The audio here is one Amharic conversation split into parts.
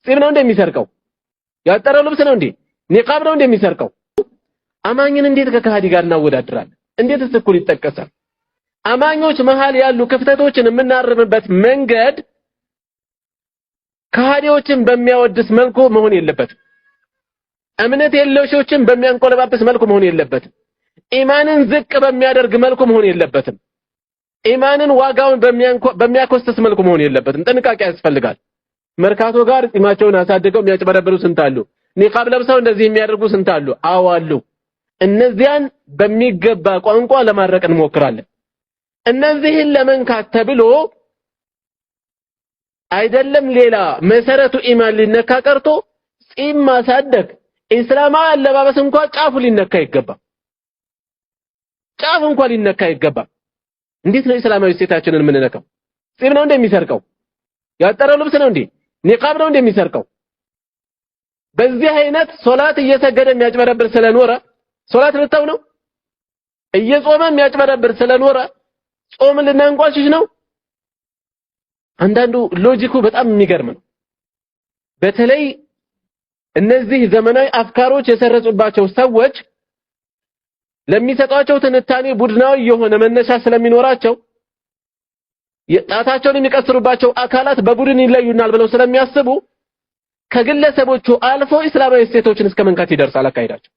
ጺም ነው እንደሚሰርቀው? ያጠረው ልብስ ነው እንዴ? ኒቃብ ነው እንደሚሰርቀው? አማኝን እንዴት ከካሃዲ ጋር እናወዳድራለን? እንዴትስ እኩል ይጠቀሳል? አማኞች መሃል ያሉ ክፍተቶችን የምናርምበት መንገድ ከሃዲዎችን በሚያወድስ መልኩ መሆን የለበትም። እምነት የለሾችን በሚያንቆለባብስ መልኩ መሆን የለበትም። ኢማንን ዝቅ በሚያደርግ መልኩ መሆን የለበትም። ኢማንን ዋጋውን በሚያኮስስ መልኩ መሆን የለበትም። ጥንቃቄ ያስፈልጋል። መርካቶ ጋር ጺማቸውን አሳድገው የሚያጭበረብሩ ስንት አሉ? ኒቃብ ለብሰው እንደዚህ የሚያደርጉ ስንት አሉ? አዎ አሉ። እነዚያን በሚገባ ቋንቋ ለማድረቅ እንሞክራለን። እነዚህን ለመንካት ተብሎ አይደለም ሌላ መሰረቱ ኢማን ሊነካ ቀርቶ ጺም ማሳደግ እስላማዊ አለባበስ እንኳን ጫፉ ሊነካ ይገባል። ጫፍ እንኳን ሊነካ ይገባል። እንዴት ነው እስላማዊ ሴታችንን የምንነካው? ጺም ነው እንደሚሰርቀው? ያጠረው ልብስ ነው እንዴ? ኒቃብ ነው እንደሚሰርቀው? በዚህ አይነት ሶላት እየሰገደ የሚያጭበረብር ስለኖረ ሶላት ልታው ነው? እየጾመ የሚያጭበረብር ስለኖረ ጾም ልናንቋሽሽ ነው? አንዳንዱ ሎጂኩ በጣም የሚገርም ነው። በተለይ እነዚህ ዘመናዊ አፍካሮች የሰረጹባቸው ሰዎች ለሚሰጧቸው ትንታኔ ቡድናዊ የሆነ መነሻ ስለሚኖራቸው የጣታቸውን የሚቀስሩባቸው አካላት በቡድን ይለዩናል ብለው ስለሚያስቡ ከግለሰቦቹ አልፎ እስላማዊ እሴቶችን እስከ መንካት ይደርሳል አካሄዳቸው።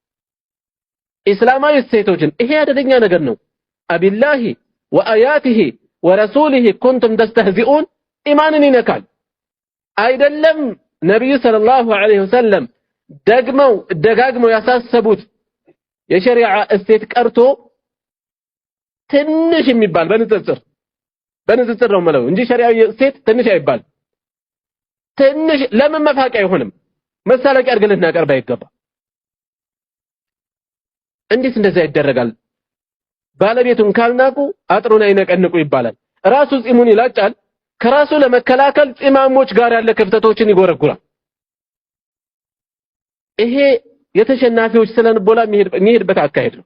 እስላማዊ እሴቶችን ይሄ አደገኛ ነገር ነው። አቢላሂ ወአያቲሂ ወረሱሊሂ ኩንቱም ተስተህዚኡን ኢማንን ይነካል። አይደለም ነብዩ ሰለላሁ ዐለይሂ ወሰለም ደጋግመው ያሳሰቡት የሸሪዓ እሴት ቀርቶ ትንሽ የሚባል በንጽጽር ነው ማለት እንጂ ሸሪዓዊ እሴት ትንሽ አይባል። ትንሽ ለምን መፋቂያ አይሆንም? መሳለቂያ አድርገን ልናቀርብ አይገባ። እንዴት እንደዛ ይደረጋል? ባለቤቱን ካልናቁ አጥሩን አይነቀንቁ ይባላል። ራሱ ጺሙን ይላጫል። ከራሱ ለመከላከል ጺማሞች ጋር ያለ ክፍተቶችን ይጎረጉራል። ይሄ የተሸናፊዎች ስለንቦላ የሚሄድበት አካሄድ ነው።